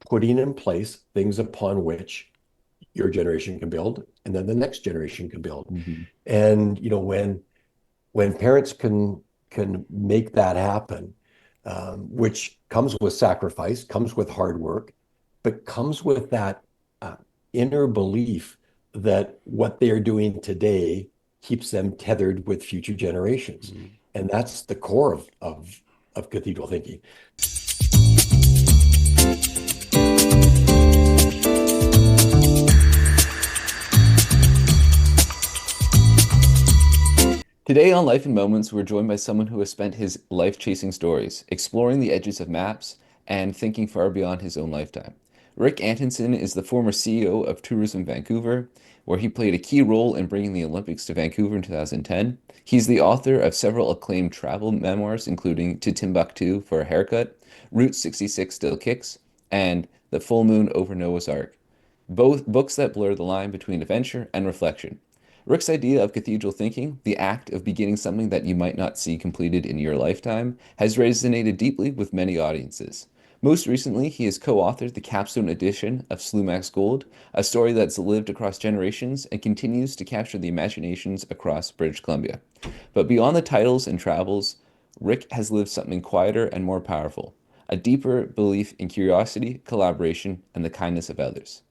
putting in place things upon which your generation can build, and then the next generation can build. Mhm. And when parents can make that happen, which comes with sacrifice, comes with hard work, but comes with that uh, inner belief that what they are doing today keeps them tethered with future generations. Mhm. And that's the core of cathedral thinking. Today on Life in Moments, we're joined by someone who has spent his life chasing stories, exploring the edges of maps, and thinking far beyond his own lifetime. Rick Antonson is the former CEO of Tourism Vancouver, where he played a key role in bringing the Olympics to Vancouver in 2010. He's the author of several acclaimed travel memoirs, including To Timbuktu for a Haircut, Route 66 Still Kicks, and The Full Moon Over Noah's Ark, both books that blur the line between adventure and reflection. Rick's idea of cathedral thinking, the act of beginning something that you might not see completed in your lifetime, has resonated deeply with many audiences. Most recently, he has co-authored the capstone edition of Slumax Gold, a story that's lived across generations and continues to capture the imaginations across British Columbia. But beyond the titles and travels, Rick has lived something quieter and more powerful, a deeper belief in curiosity, collaboration, and the kindness of others.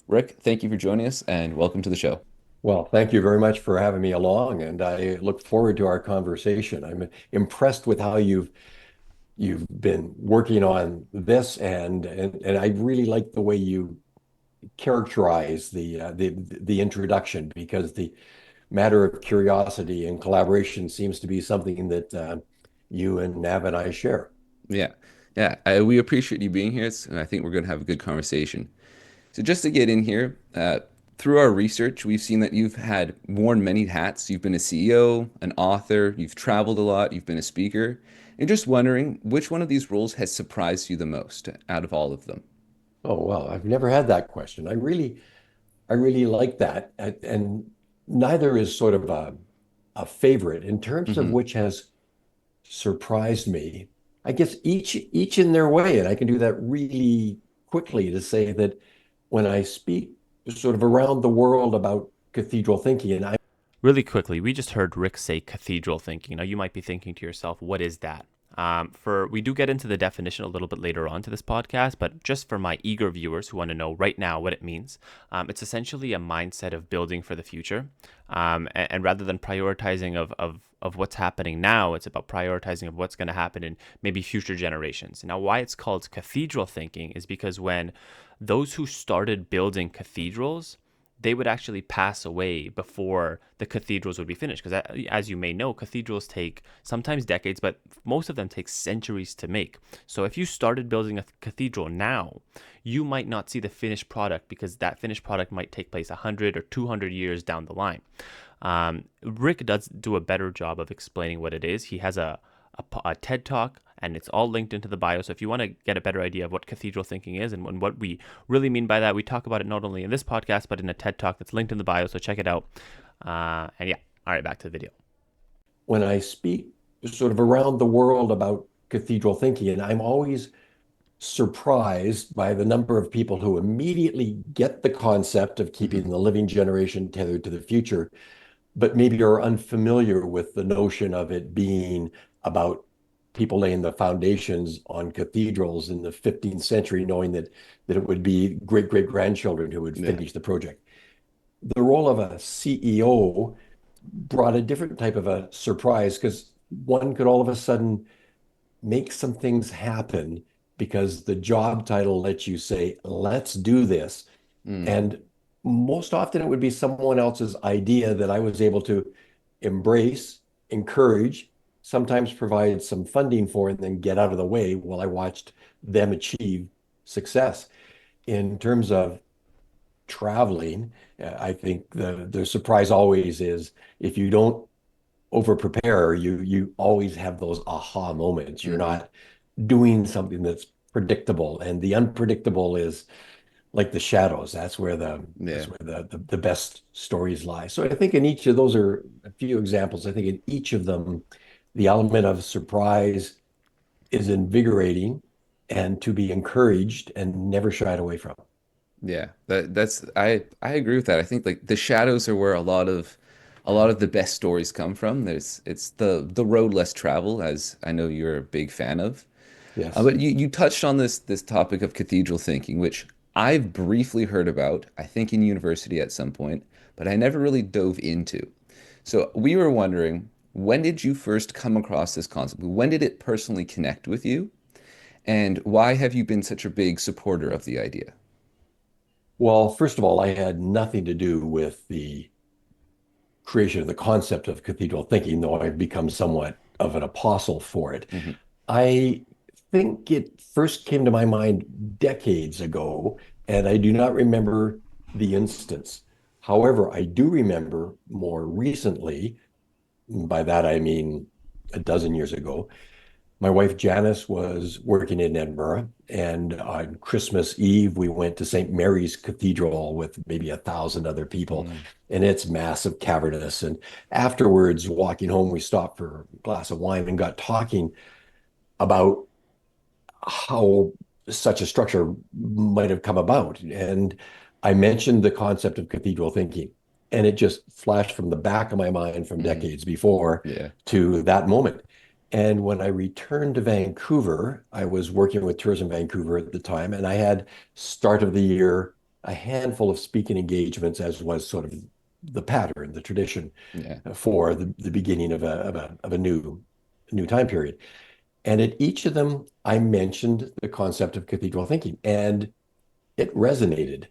Rick, thank you for joining us and welcome to the show. Well, thank you very much for having me along, and I look forward to our conversation. I'm impressed with how you've been working on this, and I really like the way you characterize the introduction, because the matter of curiosity and collaboration seems to be something that you and Nav and I share. Yeah, yeah. We appreciate you being here, and I think we're going to have a good conversation. So, just to get in here, through our research, we've seen that you've had worn many hats. You've been a CEO, an author, you've traveled a lot, you've been a speaker. And just wondering which one of these roles has surprised you the most out of all of them? Oh, well, I've never had that question. I really like that, and neither is sort of a favorite in terms of Hmm. which has surprised me. I guess each in their way, and I can do that really quickly to say that when I speak sort of around the world about cathedral thinking, and I Really quickly, we just heard Rick say cathedral thinking. Now, you might be thinking to yourself, what is that? For we do get into the definition a little bit later on to this podcast, but just for my eager viewers who want to know right now what it means, it's essentially a mindset of building for the future. And rather than prioritizing of what's happening now, it's about prioritizing of what's going to happen in maybe future generations. Now, why it's called cathedral thinking is because when those who started building cathedrals, they would actually pass away before the cathedrals would be finished. Because, as you may know, cathedrals take sometimes decades, but most of them take centuries to make. So, if you started building a cathedral now, you might not see the finished product because that finished product might take place 100 or 200 years down the line. Rick does do a better job of explaining what it is. He has a TED Talk, and it's all linked into the bio. So if you want to get a better idea of what cathedral thinking is and what we really mean by that, we talk about it not only in this podcast, but in a TED Talk that's linked in the bio. So check it out. And yeah, all right, back to the video. when I speak sort of around the world about cathedral thinking, and I'm always surprised by the number of people who immediately get the concept of keeping Hmm. the living generation tethered to the future, but maybe are unfamiliar with the notion of it being about people laying the foundations on cathedrals in the 15th century, knowing that it would be great great grandchildren who would Yeah. finish the project. The role of a CEO brought a different type of a surprise, because one could all of a sudden make some things happen because the job title lets you say, let's do this. Mm. And most often it would be someone else's idea that I was able to embrace, encourage, sometimes provide some funding for, and then get out of the way while I watched them achieve success. In terms of traveling, I think the surprise always is if you don't over prepare, you always have those aha moments. You're Hmm. not doing something that's predictable, and the unpredictable is like the shadows. That's Yeah. where the best stories lie. So I think in each of those are a few examples. I think in each of them, the element of surprise is invigorating, and to be encouraged and never shied away from. Yeah, that's I agree with that. I think like the shadows are where a lot of the best stories come from. It's the road less traveled, as I know you're a big fan of. Yes. But you touched on this topic of cathedral thinking, which I've briefly heard about, I think in university at some point, but I never really dove into. So we were wondering, when did you first come across this concept? When did it personally connect with you? And why have you been such a big supporter of the idea? Well, first of all, I had nothing to do with the creation of the concept of cathedral thinking, though I've become somewhat of an apostle for it. Hmm. I think it first came to my mind decades ago, and I do not remember the instance. However, I do remember more recently, by that I mean a dozen years ago, my wife Janice was working in Edinburgh, and on Christmas Eve, we went to St. Mary's Cathedral with maybe 1,000 other people, Mm. and it's massive, cavernous. And afterwards, walking home, we stopped for a glass of wine and got talking about how such a structure might have come about. And I mentioned the concept of cathedral thinking, and it just flashed from the back of my mind from Hmm. decades before Yeah. to that moment. And when I returned to Vancouver, I was working with Tourism Vancouver at the time, and I had start of the year a handful of speaking engagements, as was sort of the pattern, the tradition Yeah. for the beginning of a new time period. And at each of them, I mentioned the concept of cathedral thinking, and it resonated.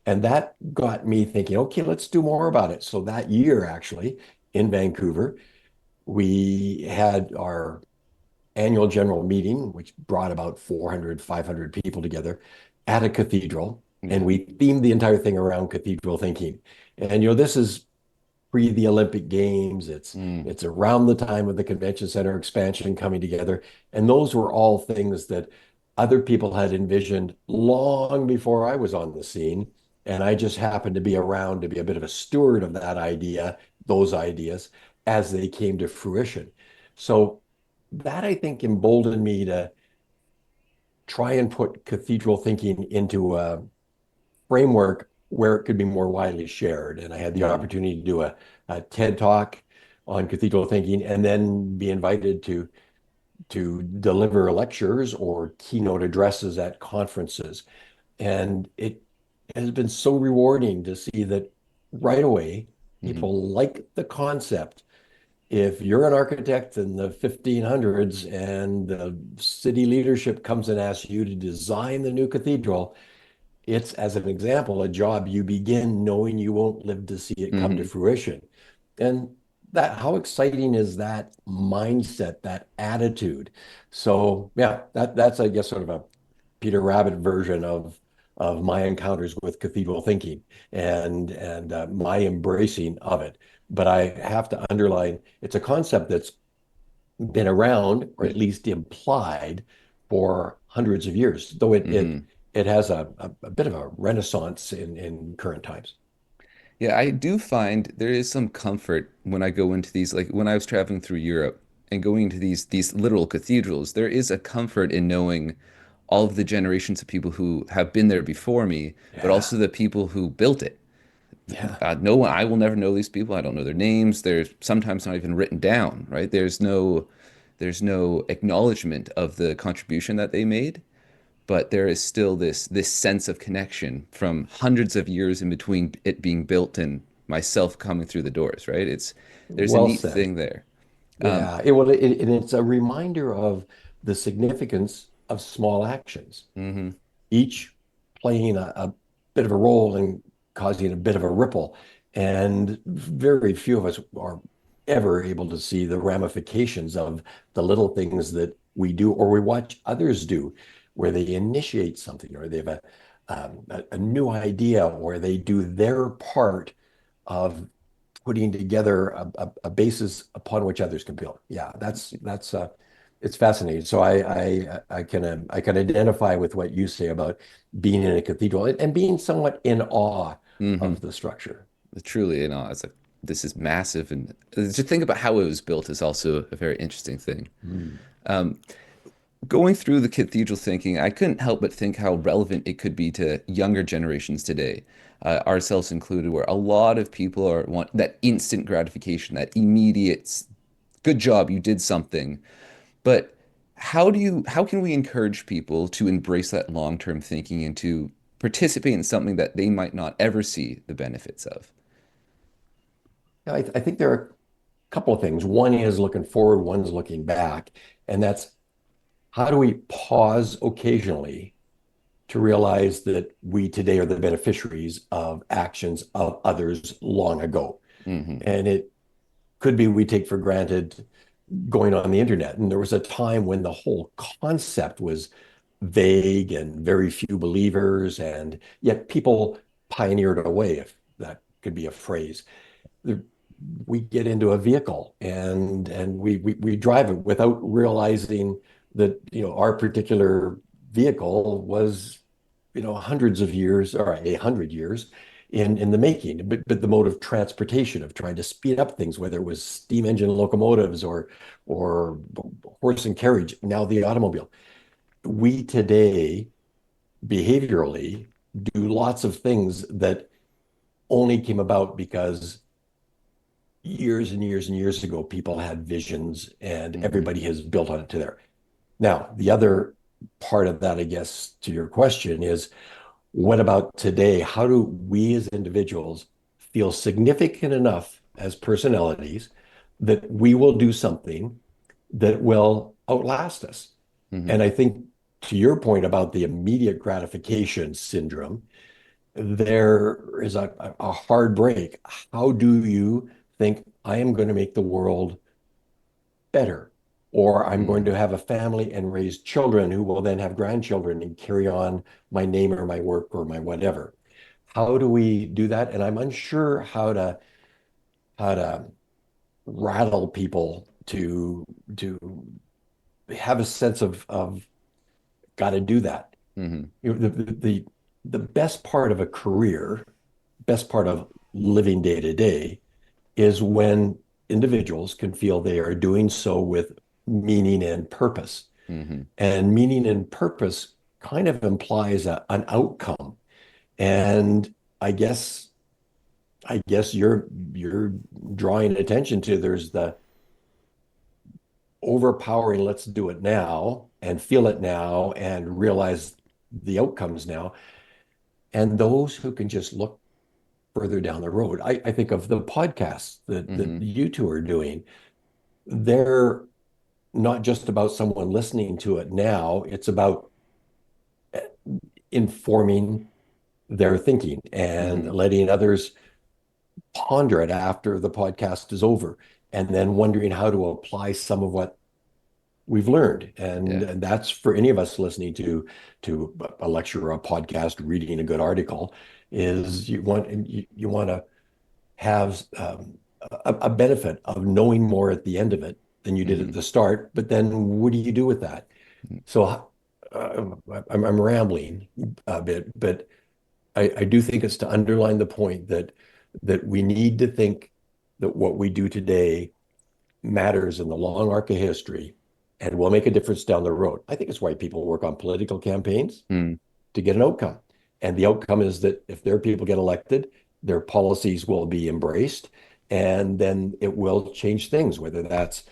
And that got me thinking, okay, let's do more about it. So that year, actually, in Vancouver, we had our annual general meeting, which brought about 400, 500 people together at a cathedral. And Yeah. we themed the entire thing around cathedral thinking. And, this is pre the Olympic Games. It's Mm. it's around the time of the convention center expansion coming together. And those were all things that other people had envisioned long before I was on the scene. And I just happened to be around to be a bit of a steward of that idea, those ideas, as they came to fruition. So that I think emboldened me to try and put cathedral thinking into a framework where it could be more widely shared. And I had the Mm. opportunity to do a TED talk on cathedral thinking and then be invited to deliver lectures or keynote addresses at conferences. And it has been so rewarding to see that right away, Hmm. people like the concept. If you're an architect in the 1500s and the city leadership comes and asks you to design the new cathedral, it's, as an example, a job you begin knowing you won't live to see it come to Hmm. fruition. And that, how exciting is that mindset, that attitude? So yeah, that's I guess sort of a Peter Rabbit version of my encounters with cathedral thinking and my embracing of it. But I have to underline, it's a concept that's been around, or Yeah. at least implied, for hundreds of years, though Hmm. it has a bit of a renaissance in current times. Yeah, I do find there is some comfort when I go into these, like when I was traveling through Europe and going into these literal cathedrals, there is a comfort in knowing all of the generations of people who have been there before me, but Yeah, also the people who built it. yeah. No one, I will never know these people. I don't know their names. They're sometimes not even written down, right? There's no acknowledgement of the contribution that they made, but there is still this sense of connection from hundreds of years in between it being built and myself coming through the doors, right? There's a Well neat said. thing there. Um, Yeah, and it's a reminder of the significance of small actions, mhm, each playing a bit of a role in causing a bit of a ripple. And very few of us are ever able to see the ramifications of the little things that we do or we watch others do, where they initiate something or they have a new idea or they do their part of putting together a basis upon which others can build. Yeah, that's it's fascinating. So I can identify with what you say about being in a cathedral and being somewhat in awe mhm. of the structure. Truly, it's like this is massive, and to think about how it was built is also a very interesting thing. Mm. Um, going through the cathedral thinking, I couldn't help but think how relevant it could be to younger generations today, ourselves included, where a lot of people are want that instant gratification, that immediate, good job, you did something. But how can we encourage people to embrace that long-term thinking and to participate in something that they might not ever see the benefits of? I think there are a couple of things. One is looking forward, one's looking back. And that's how do we pause occasionally to realize that we today are the beneficiaries of actions of others long ago. Hmm. And it could be we take for granted going on the internet. And there was a time when the whole concept was vague and very few believers, and yet people pioneered away, if that could be a phrase. We get into a vehicle and we drive it without realizing that our particular vehicle was hundreds of years or 100 years in the making. But the mode of transportation of trying to speed up things, whether it was steam engine locomotives or horse and carriage, now the automobile. We today behaviorally do lots of things that only came about because years and years and years ago, people had visions and Hmm. everybody has built on it to there. Now, the other part of that, I guess, to your question is what about today? How do we as individuals feel significant enough as personalities that we will do something that will outlast us? Hmm. And I think to your point about the immediate gratification syndrome, there is a hard break. How do you think I am going to make the world better? Or I'm going Hmm. to have a family and raise children who will then have grandchildren and carry on my name or my work or my whatever. How do we do that? And I'm unsure how to rattle people to have a sense of got to do that. Hmm. The best part of a career, best part of living day to day is when individuals can feel they are doing so with meaning and purpose. Hmm. And meaning and purpose kind of implies an outcome. And I guess I guess you're drawing attention to there's the overpowering, let's do it now and feel it now and realize the outcomes now. And those who can just look further down the road. I think of the podcasts that Hmm. you two are doing. They're not just about someone listening to it now, it's about informing their thinking and Hmm. letting others ponder it after the podcast is over, and then wondering how to apply some of what we've learned. Yeah. And that's for any of us listening to a lecture or a podcast, reading a good article, is you want to have a benefit of knowing more at the end of it than you did at Hmm. the start. But then what do you do with that? So I'm rambling a bit, but I do think it's to underline the point that we need to think that what we do today matters in the long arc of history and will make a difference down the road. I think it's why people work on political campaigns Mm. to get an outcome. And the outcome is that if their people get elected, their policies will be embraced and then it will change things, whether that's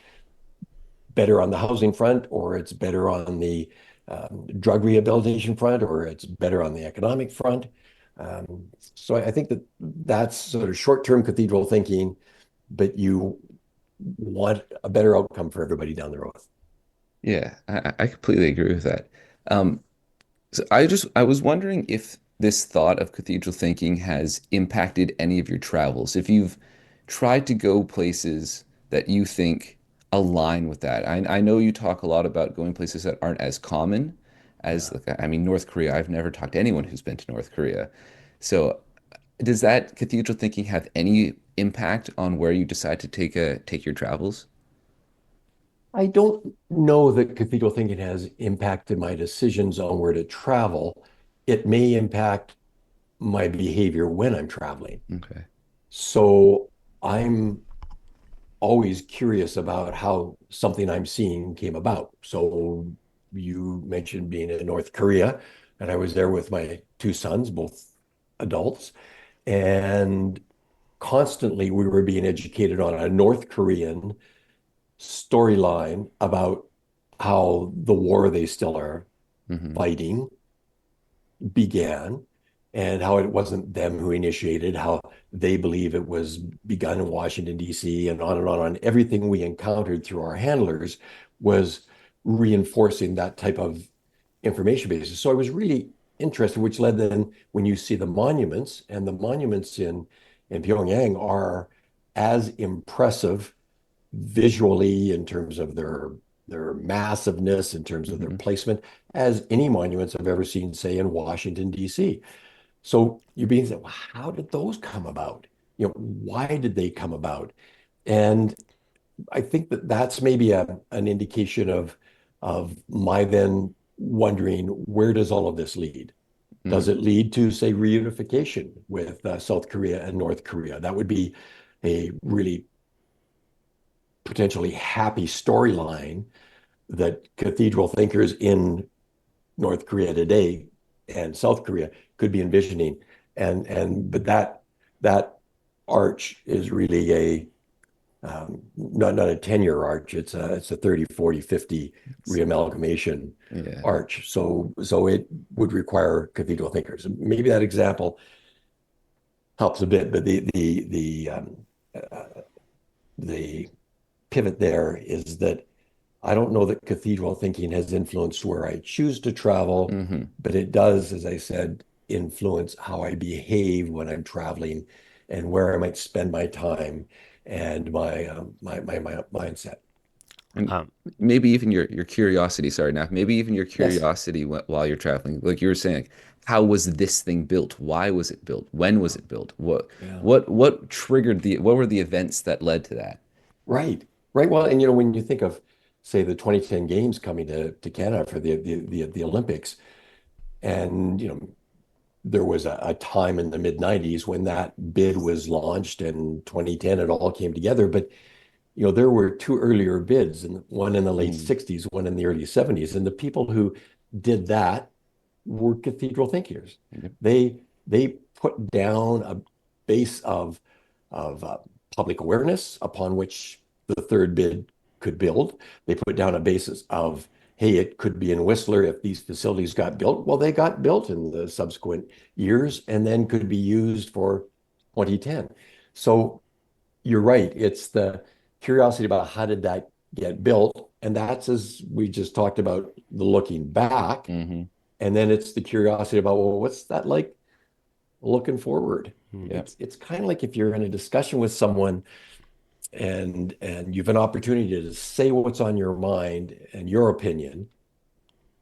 better on the housing front or it's better on the drug rehabilitation front or it's better on the economic front. So I think that that's sort of short-term cathedral thinking, but you want a better outcome for everybody down the road. Yeah, I completely agree with that. Um, So I was wondering if this thought of cathedral thinking has impacted any of your travels. If you've tried to go places that you think align with that. I know you talk a lot about going places that aren't as common as Yeah. like, I mean, North Korea. I've never talked to anyone who's been to North Korea. So does that cathedral thinking have any impact on where you decide to take your travels? I don't know that cathedral thinking has impacted my decisions on where to travel. It may impact my behavior when I'm traveling. Okay. So I'm always curious about how something I'm seeing came about. So you mentioned being in North Korea, and I was there with my two sons, both adults, and constantly we were being educated on a North Korean storyline about how the war they still are Hmm. fighting began and how it wasn't them who initiated, how they believe it was begun in Washington, D.C., and on and on. And everything we encountered through our handlers was reinforcing that type of information basis. So I was really interested, which led then when you see the monuments, and the monuments in Pyongyang are as impressive visually in terms of their massiveness, in terms of their Hmm. placement, as any monuments I've ever seen, say, in Washington, D.C. So you're being said, well, how did those come about? Why did they come about? And I think that that's maybe an indication of my then wondering, where does all of this lead? Does Mm. it lead to, say, reunification with South Korea and North Korea? That would be a really potentially happy storyline that cathedral thinkers in North Korea today and South Korea could be envisioning. But that arch is really a not a 10-year arch. It's a 30, 40, 50 It's- reamalgamation yeah. arch. So it would require cathedral thinkers. Maybe that example helps a bit, but uh, the pivot there is that I don't know that cathedral thinking has influenced where I choose to travel, Hmm. but it does, as I said, influence how I behave when I'm traveling and where I might spend my time and my mindset. And Um, maybe even your curiosity, sorry, now, maybe even your Yes. curiosity while you're traveling. Like you were saying, how was this thing built? Why was it built? When was it built? What Yeah. what triggered what were the events that led to that? Right. Right. Well, and when you think of, say, the 2010 games coming to Canada for the Olympics, and there was a time in the mid 90s when that bid was launched, and 2010 it all came together. But there were two earlier bids, and one in the late Mm. 60s, one in the early 70s. And the people who did that were cathedral thinkers. Yep. They put down a base of public awareness upon which the third bid could build. They put down a basis of, hey, it could be in Whistler if these facilities got built. Well, they got built in the subsequent years and then could be used for 2010. So you're right. It's the curiosity about how did that get built. And that's, as we just talked about, the looking back. Hmm. And then it's the curiosity about, well, what's that like looking forward? hmm. Yeah. It's kind of like if you're in a discussion with someone and you've an opportunity to say what's on your mind and your opinion,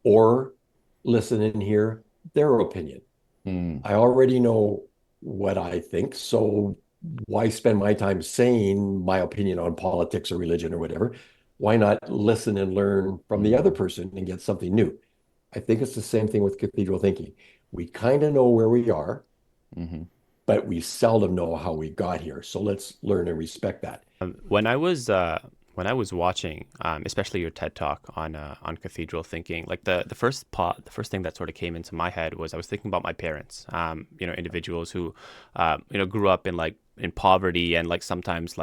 or listen and hear their opinion. Mm. I already know what I think, so why spend my time saying my opinion on politics or religion or whatever? Why not listen and learn from the other Mm. person and get something new? I think it's the same thing with cathedral thinking. We kind of know where we are, Hmm. but we seldom know how we got here. So let's learn and respect that. When I was watching, especially your TED talk on cathedral thinking, like the first thing that sort of came into my head was I was thinking about my parents, individuals who, grew up in poverty and like sometimes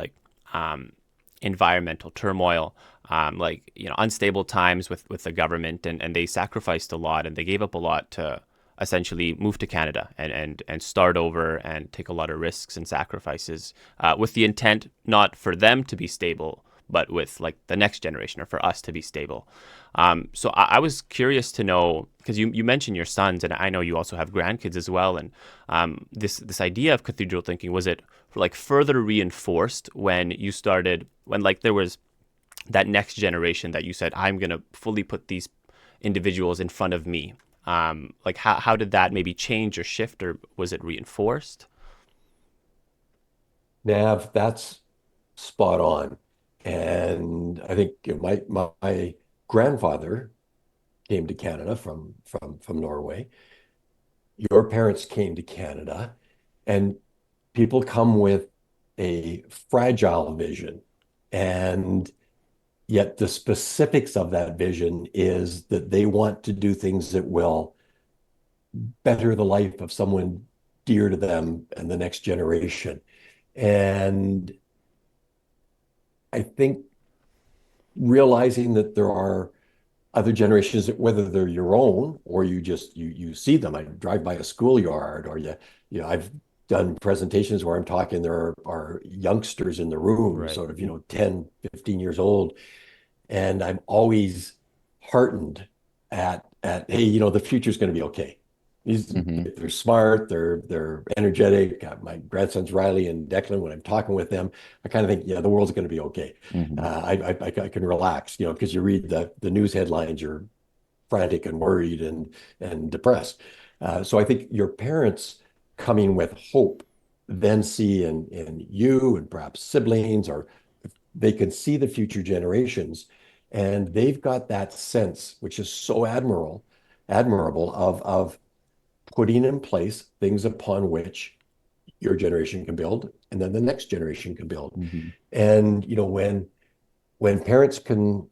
um, environmental turmoil, unstable times with the government, and they sacrificed a lot and they gave up a lot to essentially move to Canada and start over and take a lot of risks and sacrifices with the intent not for them to be stable, but with like the next generation or for us to be stable. So I was curious to know because you mentioned your sons and I know you also have grandkids as well. And this idea of cathedral thinking, was it like further reinforced when you started when like there was that next generation that you said, I'm going to fully put these individuals in front of me? Like how did that maybe change or shift, or was it reinforced? Nav, that's spot on. And I think my grandfather came to Canada from Norway. Your parents came to Canada, and people come with a fragile vision. And Yet the specifics of that vision is that they want to do things that will better the life of someone dear to them and the next generation. And I think realizing that there are other generations, whether they're your own or you see them. I drive by a schoolyard, or I've done presentations where I'm talking, there are youngsters in the room, Right. sort of, 10, 15 years old. And I'm always heartened at hey, the future's going to be okay. Hmm. They're smart, they're energetic. My grandsons Riley and Declan, when I'm talking with them, I kind of think, yeah, the world's going to be okay. Hmm. I can relax, because you read the news headlines, you're frantic and worried and depressed. So I think your parents coming with hope then see in you and perhaps siblings, or they can see the future generations, and they've got that sense, which is so admirable of putting in place things upon which your generation can build, and then the next generation can build. Hmm. And when parents can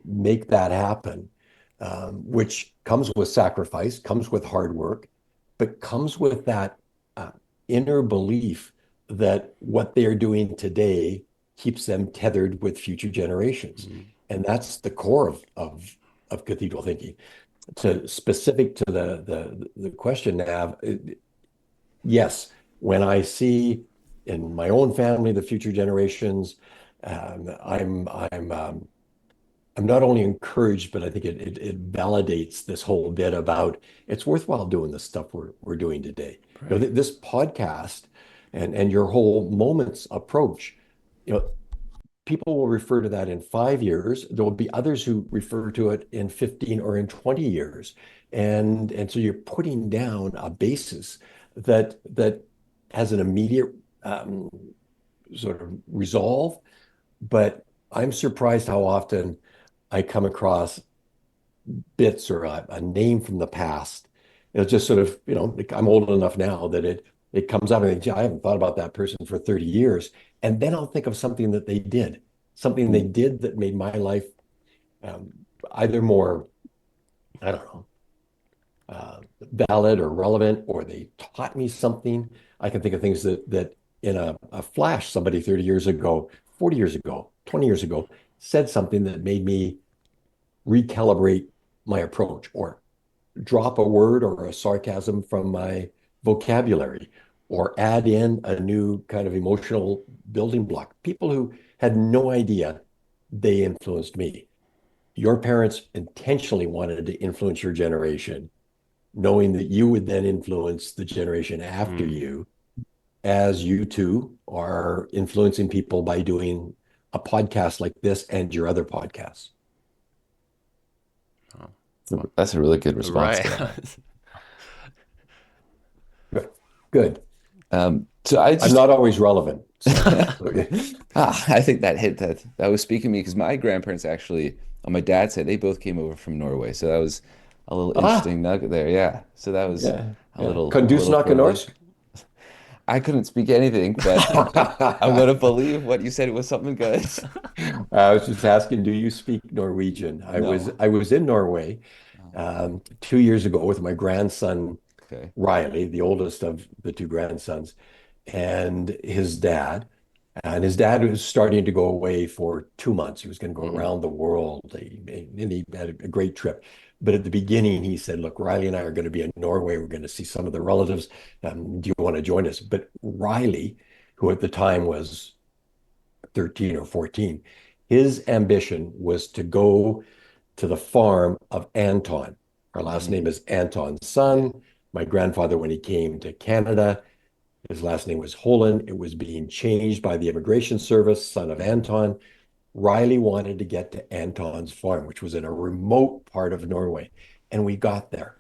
make that happen, which comes with sacrifice, comes with hard work, but comes with that uh, inner belief that what they are doing today keeps them tethered with future generations. Mm. And that's the core of cathedral thinking. To specific to the question, Nav, yes, when I see in my own family the future generations, um, I'm I'm um, I'm not only encouraged, but I think it validates this whole bit about it's worthwhile doing the stuff we're doing today. Right. This podcast and your whole moments approach, you know, people will refer to that in 5 years. There will be others who refer to it in 15 or in 20 years. And so you're putting down a basis that has an immediate um, sort of resolve. But I'm surprised how often I come across bits or a name from the past. It's just sort of, like, I'm old enough now that it comes up and I think, "Gee, I haven't thought about that person for 30 years." And then I'll think of something they did that made my life um, either more, I don't know, valid or relevant, or they taught me something. I can think of things that in a flash, somebody 30 years ago, 40 years ago, 20 years ago said something that made me recalibrate my approach, or drop a word or a sarcasm from my vocabulary, or add in a new kind of emotional building block. People who had no idea they influenced me. Your parents intentionally wanted to influence your generation, knowing that you would then influence the generation after Mm. you, as you too are influencing people by doing a podcast like this and your other podcasts. Oh. Well, That's a really good response right. to that. Good. Good. So I I'm just not always relevant, so I think that hit that was speaking to me because my grandparents actually on my dad's side they both came over from Norway, so that was a little ah, interesting nugget there. Yeah, so that was yeah, a yeah. little Kondusnake privilege. norsk. I couldn't speak anything, but I'm gonna believe what you said. It was something good. I was just asking, do you speak Norwegian? I was No. I was in Norway Oh, 2 years ago with my grandson okay. Riley, the oldest of the two grandsons, and his dad. And his dad was starting to go away for 2 months. He was going to go Hmm. around the world. And he had a great trip. But at the beginning, he said, "Look, Riley and I are going to be in Norway. We're going to see some of the relatives. Do you want to join us?" But Riley, who at the time was 13 or 14, his ambition was to go to the farm of Anton. Our last name Hmm. is Yeah. Antonson. My grandfather, when he came to Canada, his last name was Holland. It was being changed by the Immigration Service, son of Hmm. Anton. Riley wanted to get to Anton's farm, which was in a remote part of Norway. And we got there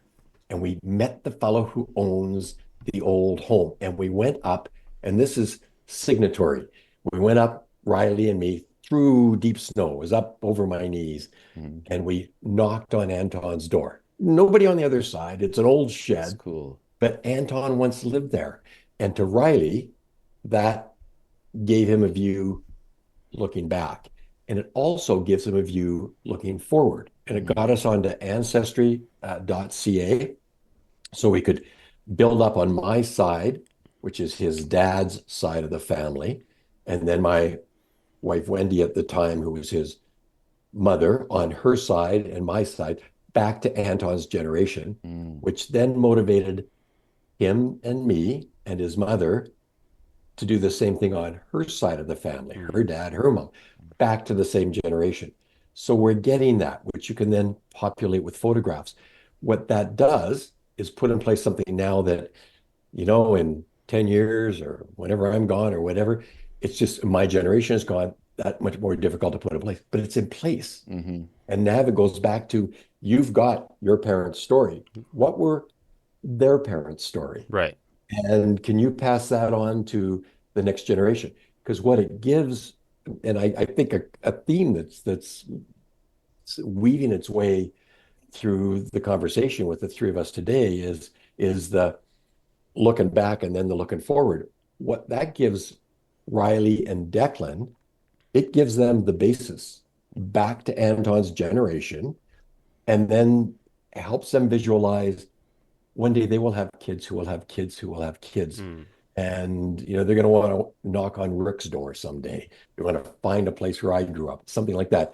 and we met the fellow who owns the old home. And we went up, and this is signatory. We went up, Riley and me, through deep snow. It was up over my knees. Hmm. And we knocked on Anton's door. Nobody on the other side. It's an old That's shed, cool. but Anton once lived there. And to Riley, that gave him a view looking back. And it also gives them a view looking forward. And it Mm-hmm. got us onto ancestry.ca so we could build up on my side, which is his dad's side of the family. And then my wife, Wendy, at the time, who was his mother, on her side and my side, back to Anton's generation, Mm. which then motivated him and me and his mother to do the same thing on her side of the family, Mm. her dad, her mom, back to the same generation. So we're getting that, which you can then populate with photographs. What that does is put in place something now that, in 10 years or whenever I'm gone or whatever, it's just my generation is gone, that much more difficult to put in place, but it's in place. Mm-hmm. And now it goes back to you've got your parents' story. What were their parents' story? Right. And can you pass that on to the next generation? Because what it gives, and I think a theme that's weaving its way through the conversation with the three of us today is the looking back and then the looking forward. What that gives Riley and Declan, it gives them the basis back to Anton's generation, and then helps them visualize one day they will have kids who will have kids who will have kids. Mm. And they're going to want to knock on Rick's door someday. They want to find a place where I grew up, something like that.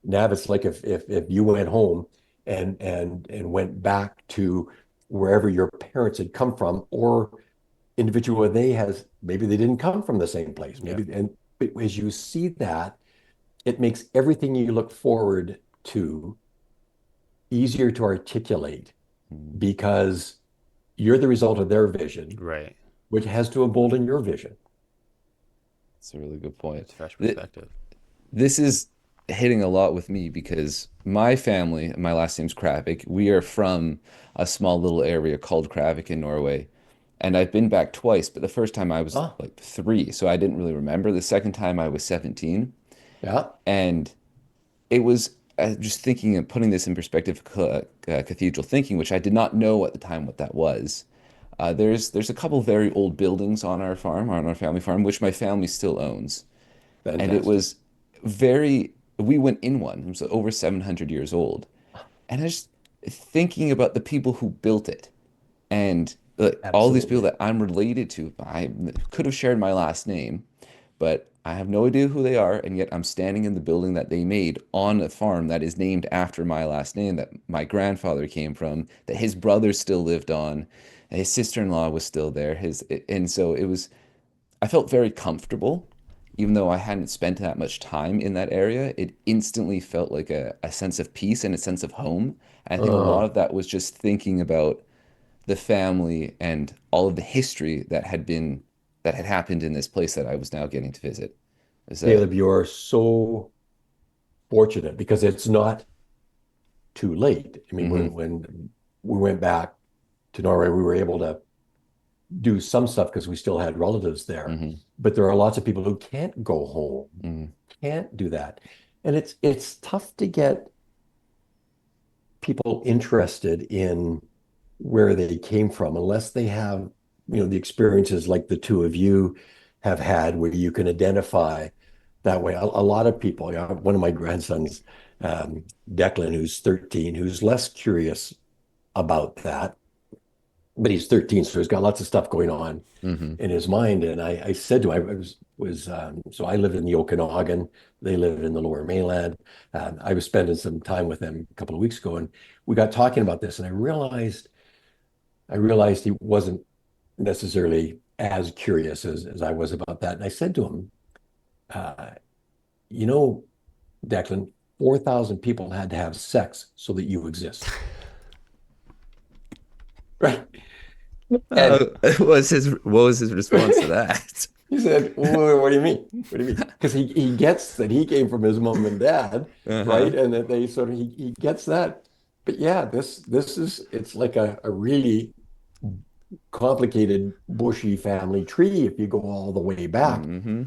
Nav, it's like if you went home and went back to wherever your parents had come from, or individual they has maybe they didn't come from the same place. Yeah. But as you see that, it makes everything you look forward to easier to articulate Mm. because you're the result of their vision, Right. which has to embolden your vision. That's a really good point. It's fresh Th- perspective. This is hitting a lot with me because my family, my last name's Kravik, we are from a small little area called Kravik in Norway. And I've been back twice, but the first time I was Ah, like 3, so I didn't really remember. The second time I was 17. yeah, And it was just thinking and putting this in perspective, cathedral thinking, which I did not know at the time what that was. There's a couple very old buildings on our farm, on our family farm, which my family still owns. And it fantastic. was we went in one. It was over 700 years old. And I was thinking about the people who built it and all these people Absolutely. that I'm related to. I could have shared my last name, but I have no idea who they are. And yet I'm standing in the building that they made on a farm that is named after my last name that my grandfather came from, that his brother still lived on. His sister-in-law was still there. And so it was I felt very comfortable, even though I hadn't spent that much time in that area. It instantly felt like a sense of peace and a sense of home. And I think a lot Uh, of that was just thinking about the family and all of the history that had happened in this place that I was now getting to visit. Is that Caleb, you are so fortunate because it's not too late. I mean, mm-hmm, when we went back to Norway, we were able to do some stuff because we still had relatives there. mm-hmm, But there are lots of people who can't go home, mm-hmm, can't do that. And it's tough to get people interested in where they came from unless they have, the experiences like the two of you have had where you can identify that way. A lot of people, one of my grandsons, Declan, who's 13, who's less curious about that, but he's 13, so he's got lots of stuff going on mm-hmm, in his mind. And I said to him, so I live in the Okanagan, they live in the Lower Mainland. I was spending some time with them a couple of weeks ago, and we got talking about this, and I realized he wasn't necessarily as curious as I was about that. And I said to him, uh, you know, Declan, 4,000 people had to have sex so that you exist. Right. uh, And what was his response to that? he said, what do you mean? What do you mean? Because he gets that he came from his mom and dad, Uh-huh. right? And that they sort of he gets that. But yeah, this is it's like a really complicated bushy family tree if you go all the way back. Mm-hmm.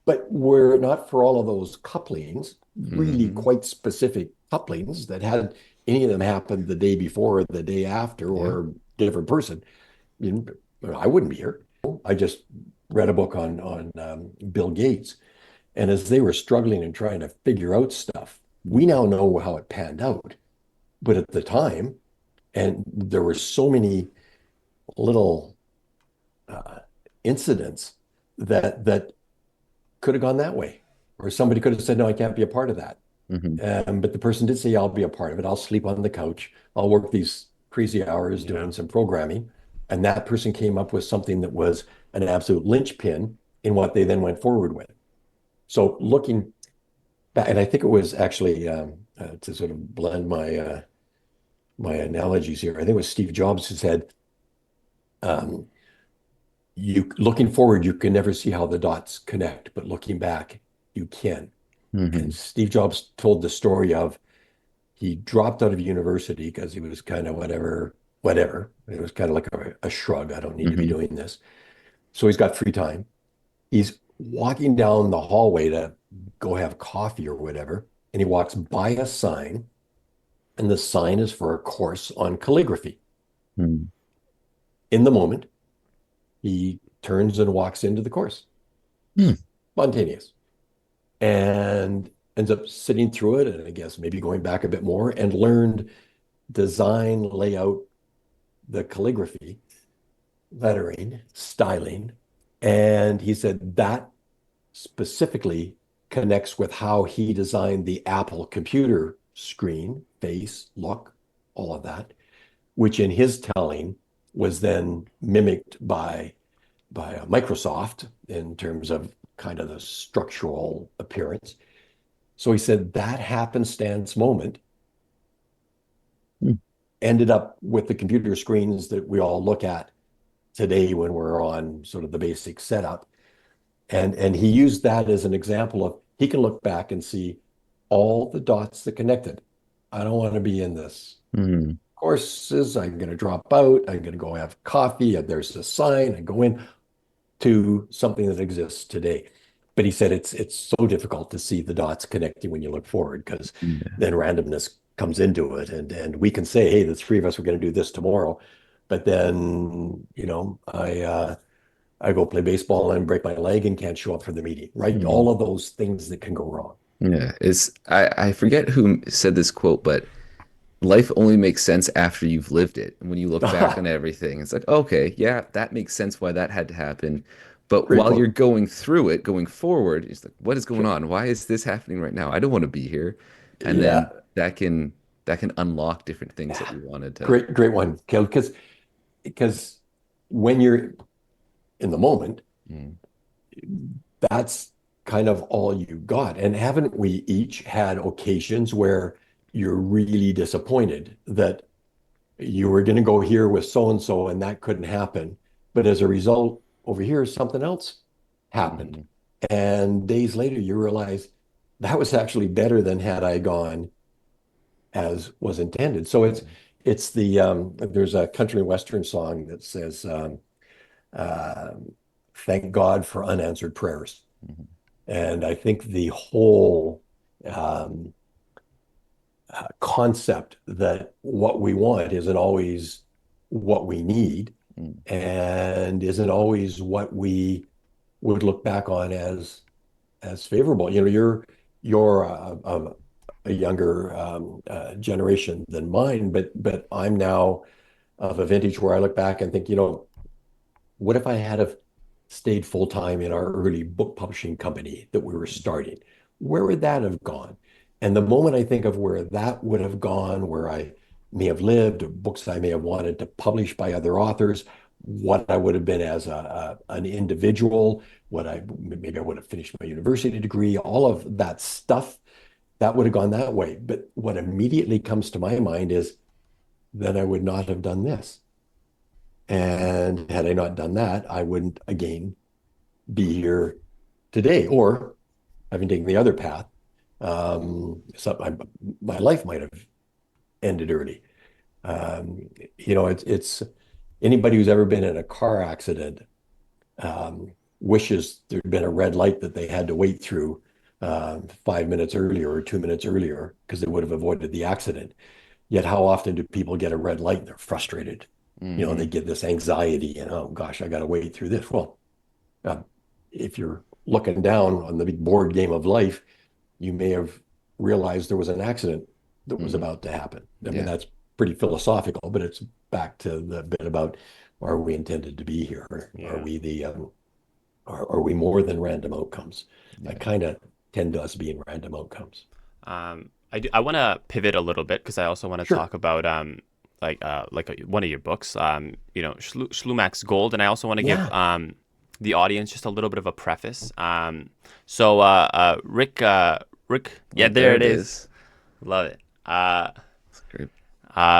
But were it not for all of those couplings, really Mm-hmm. quite specific couplings that had any of them happened the day before or the day after Yeah. or different person, I wouldn't be here. I just read a book on Bill Gates, And as they were struggling and trying to figure out stuff, we now know how it panned out. But at the time, and there were so many little uh, incidents that could have gone that way, or somebody could have said, "No, I can't be a part of that." Hmm. But the person did say, "I'll be a part of it. I'll sleep on the couch. I'll work these crazy hours Yeah. doing some programming." And that person came up with something that was an absolute linchpin in what they then went forward with. So looking back, and I think it was actually to sort of blend my analogies here. I think it was Steve Jobs who said, um, "You looking forward, you can never see how the dots connect, but looking back, you can." Hmm. And Steve Jobs told the story of he dropped out of university because he was kind of whatever. It was kind of like a shrug. I don't need to be Hmm. doing this. So he's got free time. He's walking down the hallway to go have coffee or whatever, and he walks by a sign, and the sign is for a course on calligraphy. Hmm. In the moment, he turns and walks into the course, Hmm. spontaneous, and ends up sitting through it, and I guess maybe going back a bit more and learned design, layout, the calligraphy, lettering, styling. And he said that specifically connects with how he designed the Apple computer screen, face, look, all of that, which in his telling was then mimicked by Microsoft in terms of kind of the structural appearance. So he said that happenstance moment Hmm. ended up with the computer screens that we all look at today when we're on sort of the basic setup. And he used that as an example of he can look back and see all the dots that connected. I don't want to be in this Hmm. courses. I'm going to drop out. I'm going to go have coffee. There's a sign. I go in to something that exists today. But he said it's so difficult to see the dots connecting when you look forward because Yeah. then randomness comes into it. And we can say, hey, the three of us are going to do this tomorrow. But then, I go play baseball and break my leg and can't show up for the meeting, right? All Hmm. of those things that can go wrong. Yeah. I forget who said this quote, but life only makes sense after you've lived it. And when you look back on everything, it's like, okay, yeah, that makes sense why that had to happen. But Great while you're quote. going through it, going forward, it's like, what is going Sure. on? Why is this happening right now? I don't want to be here. And then Yeah. that can unlock different things that we wanted to. Great one, Caleb, because when you're in the moment, Mm, that's kind of all you got. And haven't we each had occasions where you're really disappointed that you were going to go here with so and so and that couldn't happen. But as a result, over here, something else happened. mhm, And days later, you realize that was actually better than had I gone as was intended. So mhm, it's there's a country and western song that says uh, thank God for unanswered prayers. mhm, And I think the whole um, concept that what we want isn't always what we need mhm, and isn't always what we would look back on as favorable. You know, you're a younger generation than mine, but I'm now of a vintage where I look back and think, what if I had have stayed full time in our early book publishing company that we were starting? Where would that have gone? And the moment I think of where that would have gone, where I may have lived, books I may have wanted to publish by other authors, what I would have been as an individual, what I maybe I would have finished my university degree, all of that stuff, that would have gone that way. But what immediately comes to my mind is then I would not have done this. And had I not done that, I wouldn't again be here today. Or having taken the other path, my life might have ended early. It's anybody who's ever been in a car accident wishes there'd been a red light that they had to wait through 5 minutes earlier or 2 minutes earlier because they would have avoided the accident. Yet, how often do people get a red light and they're frustrated? They mhm, get this anxiety and, oh gosh, I got to wait through this. Well, uh, if you're looking down on the big board game of life, you may have realized there was an accident that was Hmm. about to happen. I mean, Yeah. that's pretty philosophical, but it's back to the bit about, are we intended to be here? Are Yeah. we are we more than random outcomes? I Yeah. kind of tend to us being random outcomes. I want to pivot a little bit because I also want to talk Sure. about one of your books, Schlumach's Gold, and I also want to give Yeah. the audience just a little bit of a preface. Rick, yeah, Oh, there there it it is. is. Love it. That's great.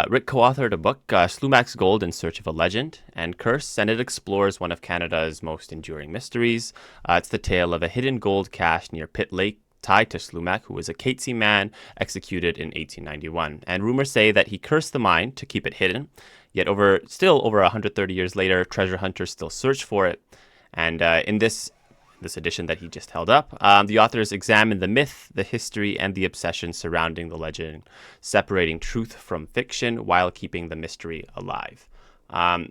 Rick co-authored a book, Slumach's Gold in Search of a Legend and Curse, and it explores one of Canada's most enduring mysteries. It's the tale of a hidden gold cache near Pitt Lake tied to Slumach, who was a Katzie man executed in 1891. And rumors say that he cursed the mine to keep it hidden. Yet still over 130 years later, treasure hunters still search for it. And in this edition that he just held up, the authors examine the myth, the history, and the obsession surrounding the legend, separating truth from fiction while keeping the mystery alive. A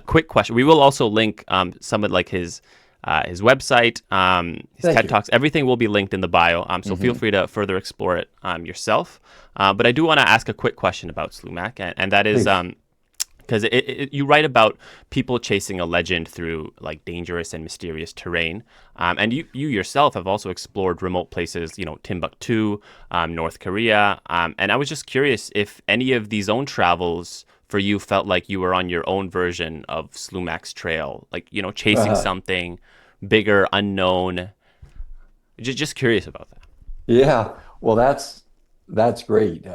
quick question. We will also link some of like his website, his Thank TED you. Talks. Everything will be linked in the bio. So feel Hmm. free to further explore it yourself. But I do want to ask a quick question about Slumach, and that is Please. because you write about people chasing a legend through like dangerous and mysterious terrain, and you yourself have also explored remote places, Timbuktu, North Korea, and I was just curious if any of these own travels for you felt like you were on your own version of Slumach's trail, like chasing Uh, something bigger, unknown. Just curious about that. yeah. Well, that's great.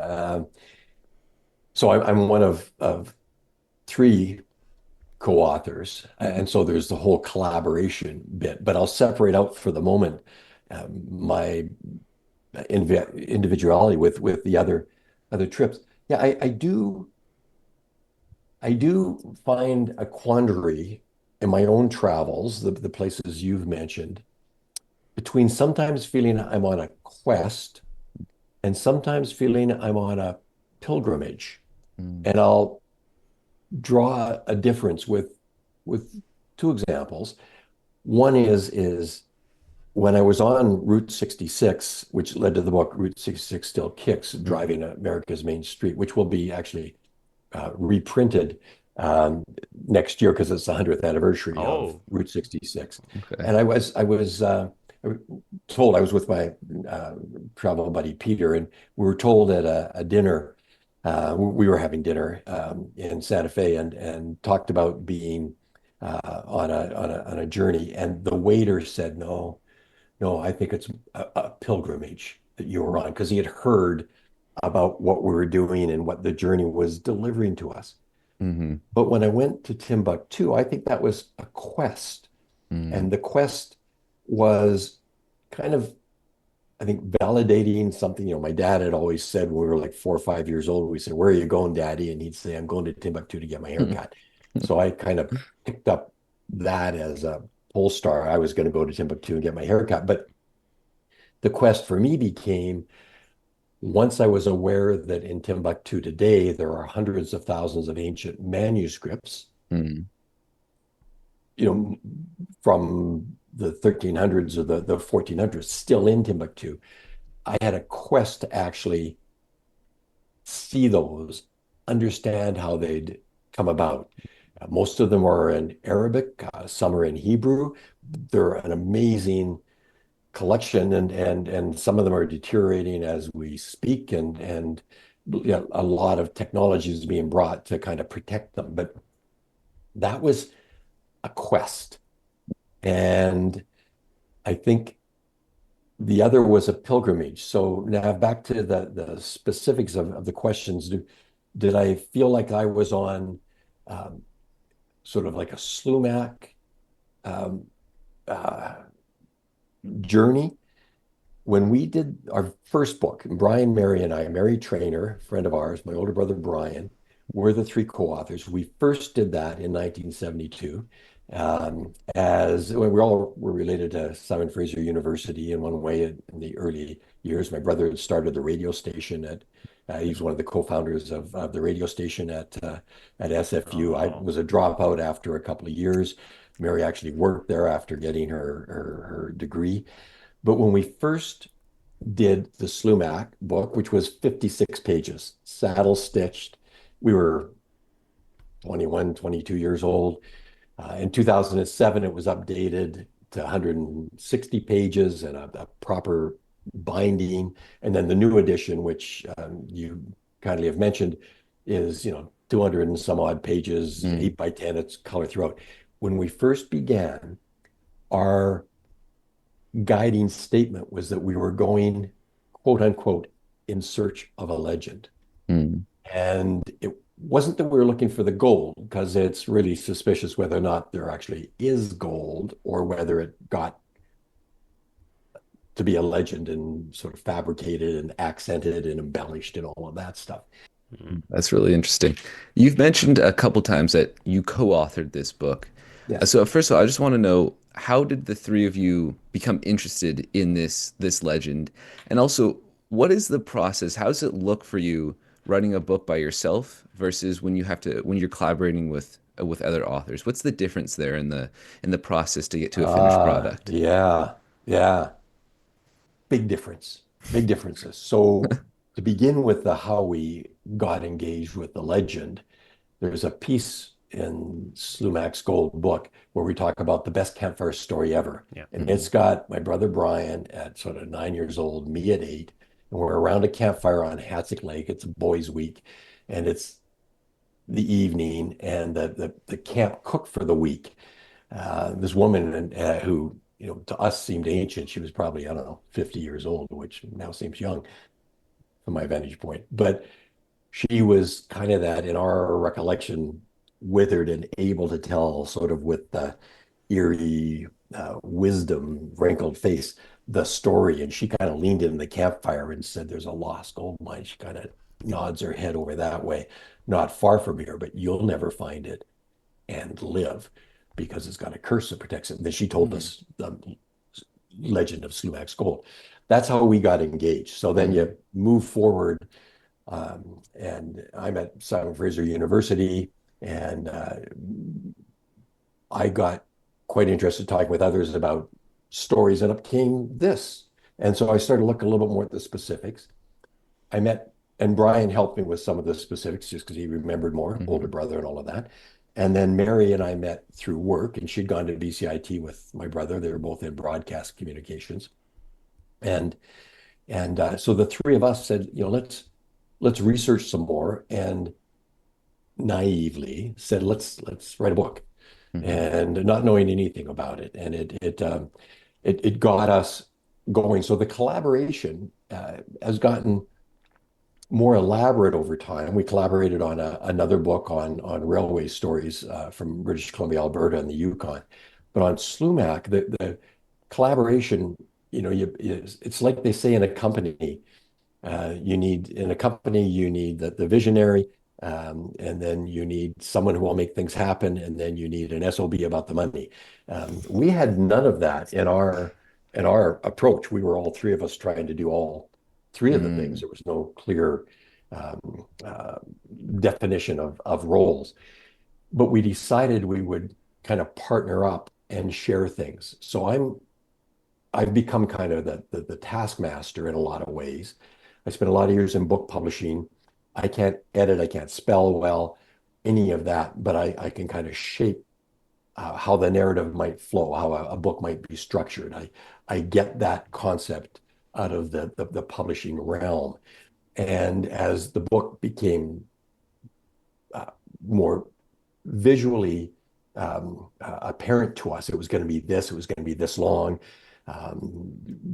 So I'm one of three co-authors, Hmm. and so there's the whole collaboration bit. But I'll separate out for the moment my individuality with the other trips. Yeah, I do find a quandary in my own travels, the places you've mentioned, between sometimes feeling I'm on a quest and sometimes feeling I'm on a pilgrimage. Hmm. And I'll draw a difference with two examples. One is when I was on Route 66, which led to the book Route 66 Still Kicks, Hmm. Driving America's Main Street, which will be actually reprinted next year because it's the 100th anniversary of Oh, Route 66. Okay. And I was told, I was with my uh, travel buddy Peter, and we were told at a dinner. We were having dinner in Santa Fe and talked about being on a journey. And the waiter said, "No, no, I think it's a pilgrimage that you were on," because he had heard about what we were doing and what the journey was delivering to us. Hmm. But when I went to Timbuktu, I think that was a quest. Hmm. And the quest was kind of, I think, validating something. My dad had always said when we were like 4 or 5 years old, we said, "Where are you going, Daddy?" And he'd say, "I'm going to Timbuktu to get my hair cut." So I kind of picked up that as a pole star. I was going to go to Timbuktu and get my hair cut. But the quest for me became, once I was aware that in Timbuktu today, there are hundreds of thousands of ancient manuscripts, Hmm. you know, from the 1300s or the 1400s still in Timbuktu. I had a quest to actually see those, understand how they'd come about. Most of them are in Arabic, some are in Hebrew. They're an amazing collection, and some of them are deteriorating as we speak, and a lot of technology is being brought to kind of protect them. But that was a quest, and I think the other was a pilgrimage. So now back to the specifics of the questions. Did I feel like I was on um, sort of like a Slumac um, uh, journey? When we did our first book, Brian, Mary, and I, Mary Trainer, friend of ours, my older brother Brian, were the three co-authors. We first did that in 1972. As well, we all were related to Simon Fraser University in one way in the early years. My brother had started the radio station he was one of the co-founders of the radio station at SFU. I Oh. was a dropout after a couple of years. Mary actually worked there after getting her degree. But when we first did the Slumac book, which was 56 pages, saddle stitched, we were 21, 22 years old. In 2007, it was updated to 160 pages and a proper binding. And then the new edition, which you kindly have mentioned, is 200 and some odd pages, Mm, 8 by 10. It's color throughout. When we first began, our guiding statement was that we were going, quote unquote, in search of a legend. mm. And it wasn't that we were looking for the gold, because it's really suspicious whether or not there actually is gold or whether it got to be a legend and sort of fabricated and accented and embellished and all of that stuff. Mm. That's really interesting. You've mentioned a couple times that you co-authored this book. Yes. So first of all, I just want to know, how did the three of you become interested in this legend? And also, what is the process? How does it look for you writing a book by yourself versus when you're collaborating with other authors? What's the difference there in the process to get to a finished product? Yeah, yeah. Big difference. Big differences. So to begin with the how we got engaged with the legend, there's a piece in Slumac's Gold book where we talk about the best campfire story ever. Yeah. And Hmm. it's got my brother Brian at sort of 9 years old, me at 8, and we're around a campfire on Hatzick Lake. It's boys' week, and it's the evening, and the camp cook for the week, this woman who, to us seemed ancient. She was probably, I don't know, 50 years old, which now seems young from my vantage point. But she was kind of that, in our recollection, withered and able to tell sort of with the eerie wisdom, wrinkled face, the story. And she kind of leaned in the campfire and said, "There's a lost gold mine." She kind of nods her head over that way, not far from here, but you'll never find it and live because it's got a curse that protects it. And then she told Hmm. us the legend of Slumac's gold. That's how we got engaged. So then Hmm. you move forward, and I'm at Simon Fraser University, and I got quite interested talking with others about stories, and up came this. And so I started looking a little bit more at the specifics. I met, and Brian helped me with some of the specifics just because he remembered more, older Hmm. brother and all of that. And then Mary and I met through work, and she'd gone to BCIT with my brother. They were both in broadcast communications. And so the three of us said, let's research some more, and naively said, let's write a book, Hmm. and not knowing anything about it. And it got us going. So the collaboration has gotten more elaborate over time. We collaborated on another book on railway stories from British Columbia, Alberta, and the Yukon. But on Slumac, the collaboration, it's like they say in a company, you need the visionary, and then you need someone who will make things happen, and then you need an SOB about the money. We had none of that in our approach. We were all three of us trying to do all three of the things. Hmm. There was no clear um, uh, definition of roles, but we decided we would kind of partner up and share things. So I've become kind of the taskmaster in a lot of ways. I spent a lot of years in book publishing. I can't edit, I can't spell well, any of that, but I can kind of shape how the narrative might flow, how a book might be structured. I get that concept out of the publishing realm. And as the book became uh, more visually apparent to us, it was going to be this, it was going to be this long.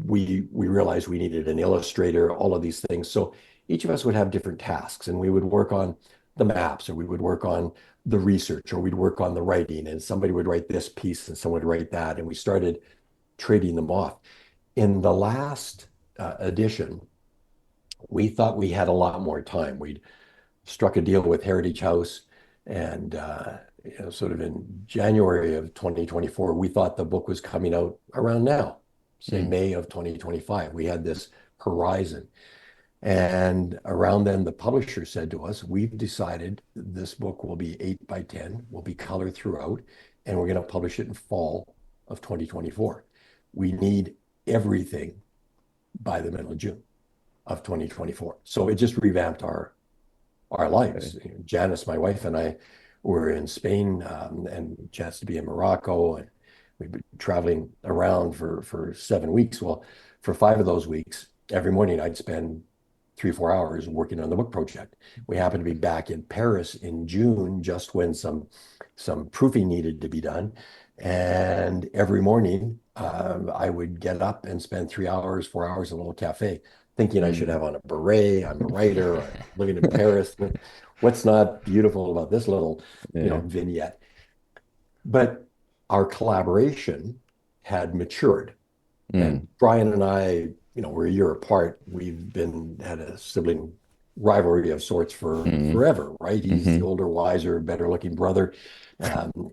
We realized we needed an illustrator, all of these things. So each of us would have different tasks, and we would work on the maps, or we would work on the research, or we'd work on the writing, and somebody would write this piece and someone would write that. And we started trading them off. In the last edition, we thought we had a lot more time. We'd struck a deal with Heritage House, and sort of in January of 2024, we thought the book was coming out around now, say Mm. May of 2025. We had this horizon. And around then, the publisher said to us, we've decided this book will be 8 by 10, will be colored throughout, and we're going to publish it in fall of 2024. We need everything by the middle of June of 2024. So it just revamped our Okay. lives. Janice, my wife, and I were in Spain and chanced to be in Morocco, and we've been traveling around for 7 weeks. Well, for 5 of those weeks, every morning I'd spend 3 or 4 hours working on the book project. We happened to be back in Paris in June, just when some proofing needed to be done. And every morning, I would get up and spend 3 hours, 4 hours in a little cafe, thinking I should Mm. have on a beret. I'm a writer. I'm living in Paris. What's not beautiful about this little, Yeah. vignette? But our collaboration had matured. Mm. And Brian and I, we're a year apart. We've been had a sibling rivalry of sorts for Mm. forever, right? He's the Hmm. older, wiser, better looking brother, um,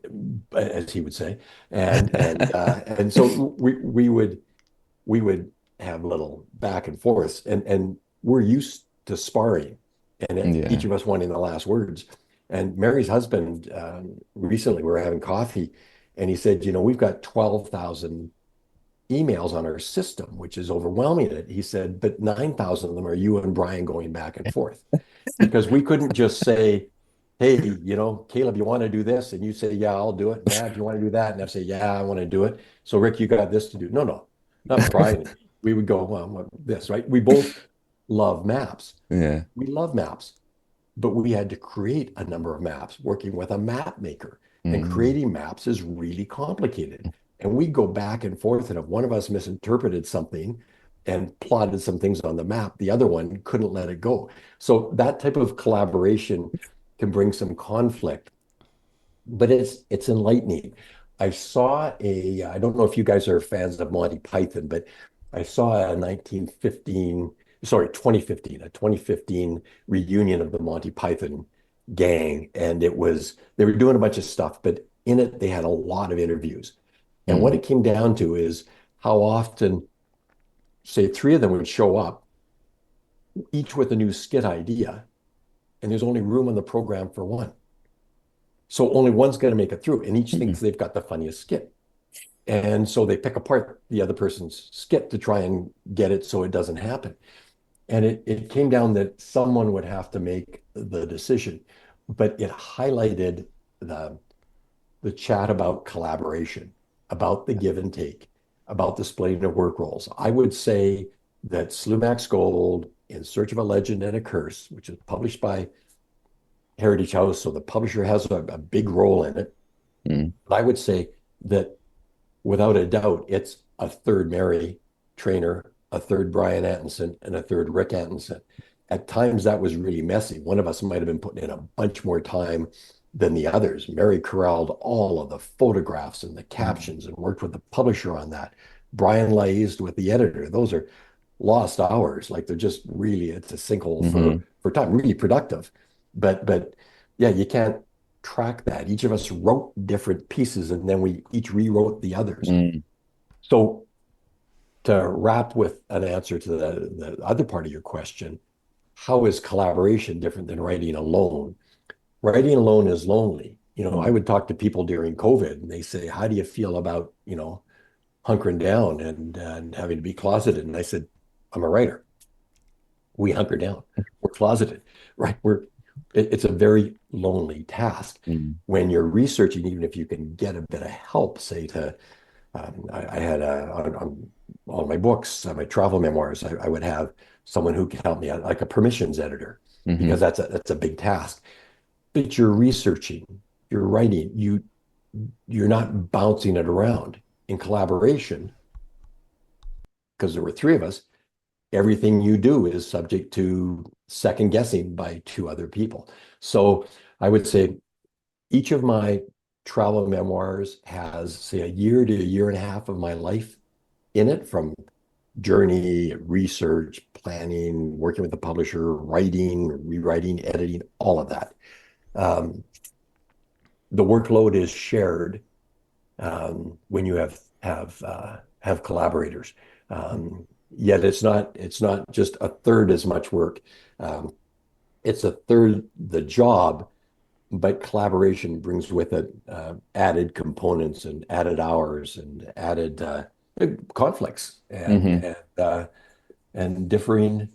as he would say. And so we would have little back and forths, and we're used to sparring, and each Yeah. of us wanting the last words. And Mary's husband, recently we were having coffee, and he said, we've got 12,000 emails on our system, which is overwhelming it. He said, but 9,000 of them are you and Brian going back and forth because we couldn't just say, hey, Caleb, you want to do this? And you say, yeah, I'll do it. Dad, you want to do that? And I say, yeah, I want to do it. So Rick, you got this to do. No, no, not Brian and me. We would go, well, this, right? We both love maps. Yeah. We love maps, but we had to create a number of maps working with a map maker. And Mm. creating maps is really complicated. And we go back and forth, and if one of us misinterpreted something and plotted some things on the map, the other one couldn't let it go. So that type of collaboration can bring some conflict, but it's enlightening. I don't know if you guys are fans of Monty Python, but I saw a 1915, sorry, 2015, a 2015 reunion of the Monty Python gang. And they were doing a bunch of stuff, but in it, they had a lot of interviews. And what Mm. it came down to is how often, say, three of them would show up, each with a new skit idea, and there's only room on the program for one. So only one's going to make it through, and each thinks Mm. they've got the funniest skit. And so they pick apart the other person's skit to try and get it so it doesn't happen. And it came down that someone would have to make the decision, but it highlighted the the chat about collaboration, about the give and take, about the splitting of work roles. I would say that Slumax Gold, In Search of a Legend and a Curse, which is published by Heritage House, so the publisher has a big role in it. Mm. But I would say that without a doubt, it's a third Mary Trainer, a third Brian Atkinson, and a third Rick Atkinson. At times, that was really messy. One of us might have been putting in a bunch more time than the others. Mary corralled all of the photographs and the Mm. captions and worked with the publisher on that. Brian liaised with the editor. Those are lost hours. Like they're just really, it's a sinkhole Hmm. for time, really productive. But yeah, you can't track that. Each of us wrote different pieces and then we each rewrote the others. Mm. So to wrap with an answer to the other part of your question, how is collaboration different than writing alone? Writing alone is lonely. I Mm. would talk to people during COVID and they say, how do you feel about, hunkering down and having to be closeted? And I said, I'm a writer. We hunker down. We're closeted, right? It's a very lonely task. Mm. When you're researching, even if you can get a bit of help, say I had on all my books, my travel memoirs, I would have someone who could help me, like a permissions editor, because Hmm. that's a big task. But you're researching, you're writing, you're not bouncing it around in collaboration, because there were three of us. Everything you do is subject to second guessing by two other people. So I would say each of my travel memoirs has, say, a year to a year and a half of my life in it, from journey, research, planning, working with the publisher, writing, rewriting, editing, all of that. Um, the workload is shared when you have collaborators. Yet it's not just a third as much work. Um, it's a third the job, but collaboration brings with it added components and added hours and added conflicts Hmm. and differing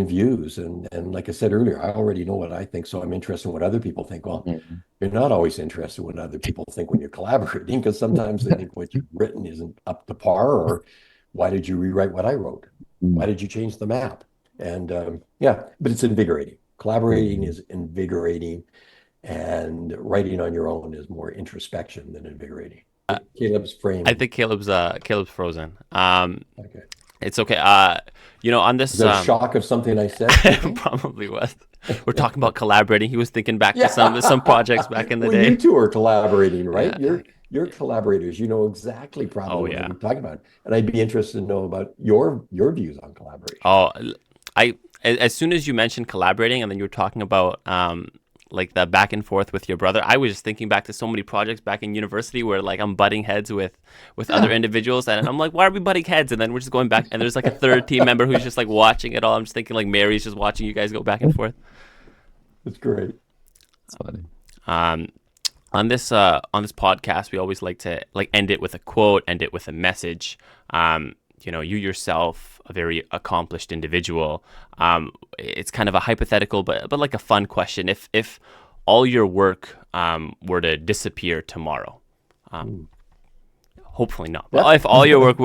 views. And like I said earlier, I already know what I think, so I'm interested in what other people think. Well, Hmm. you're not always interested in what other people think when you're collaborating, because sometimes they think what you've written isn't up to par, or why did you rewrite what I wrote? Why did you change the map? And yeah, but it's invigorating. Collaborating is invigorating, and writing on your own is more introspection than invigorating. Caleb's I frame. think Caleb's frozen. Okay. It's okay. On Was this that a shock of something I said to him? probably was. We're talking about collaborating. He was thinking back to some projects Yeah. back in the Well, you day. two are collaborating, right? Yeah. You're collaborators. You know exactly probably Oh what yeah. I'm talking about. And I'd be interested to know about your views on collaboration. Oh, as soon as you mentioned collaborating, and then you were talking about like the back and forth with your brother, I was just thinking back to so many projects back in university where like I'm butting heads with other Yeah. individuals, and I'm like, why are we butting heads? And then we're just going back, and there's like a third team member who's just like watching it all. I'm just thinking like Mary's just watching you guys go back and forth. It's great. It's funny. Um, on this podcast, we always like to like end it with a quote, end it with a message. You yourself, a very accomplished individual. It's kind of a hypothetical, but like a fun question. If all your work were to disappear tomorrow, Mm. hopefully not. Yeah. But if all your work Okay.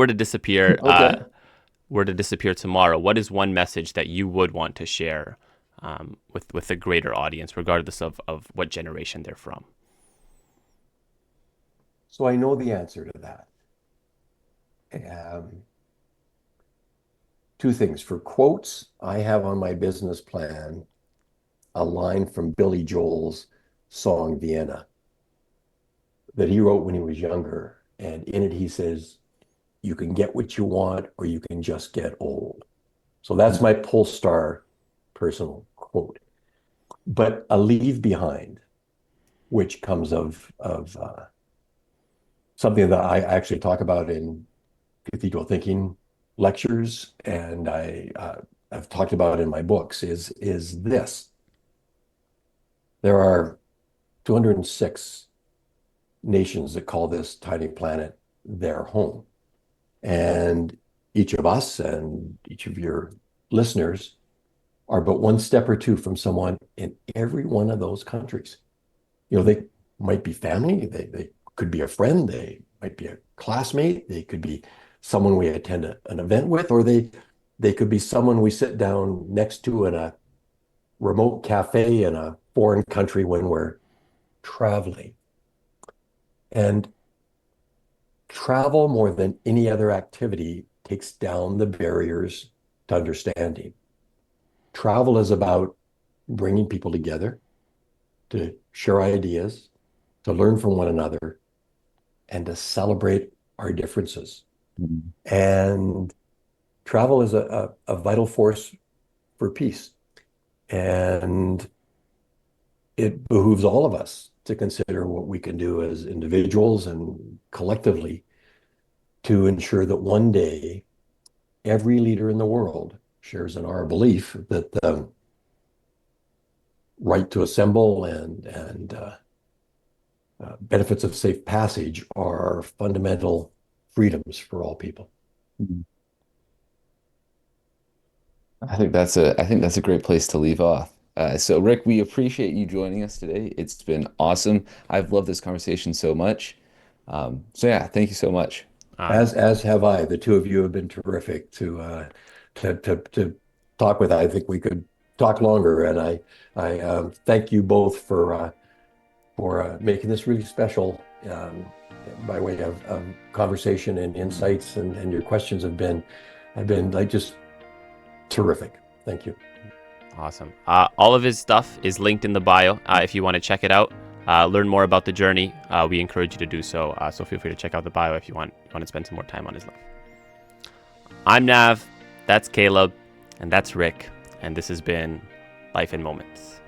were to disappear tomorrow, what is one message that you would want to share with a greater audience, regardless of what generation they're from? So I know the answer to that. Um, Two things. For quotes, I have on my business plan a line from Billy Joel's song Vienna that he wrote when he was younger. And in it, he says, you can get what you want, or you can just get old. So that's my Polestar personal quote. But a leave behind, which comes of something that I actually talk about in cathedral thinking lectures, and I've talked about in my books, is this. There are 206 nations that call this tiny planet their home. And each of us and each of your listeners are but one step or two from someone in every one of those countries. They might be family, they could be a friend, they might be a classmate, they could be someone we attend an event with, or they could be someone we sit down next to in a remote cafe in a foreign country when we're traveling. And travel, more than any other activity, takes down the barriers to understanding. Travel is about bringing people together to share ideas, to learn from one another, and to celebrate our differences. Mhm. And travel is a vital force for peace. And it behooves all of us to consider what we can do as individuals and collectively to ensure that one day every leader in the world shares in our belief that the right to assemble and benefits of safe passage are fundamental freedoms for all people. Mhm. I think that's a great place to leave off. So Rick, we appreciate you joining us today. It's been awesome. I've loved this conversation so much. So yeah, thank you so much. Um, As have I. The two of you have been terrific to talk with. I think we could talk longer, and I thank you both for making this really special by way of conversation and insights, and your questions have been like just terrific. Thank you. Awesome. All of his stuff is linked in the bio. If you want to check it out, learn more about the journey, we encourage you to do so. So feel free to check out the bio if you want to spend some more time on his life. I'm Nav, that's Caleb, and that's Rick, and this has been Life in Moments.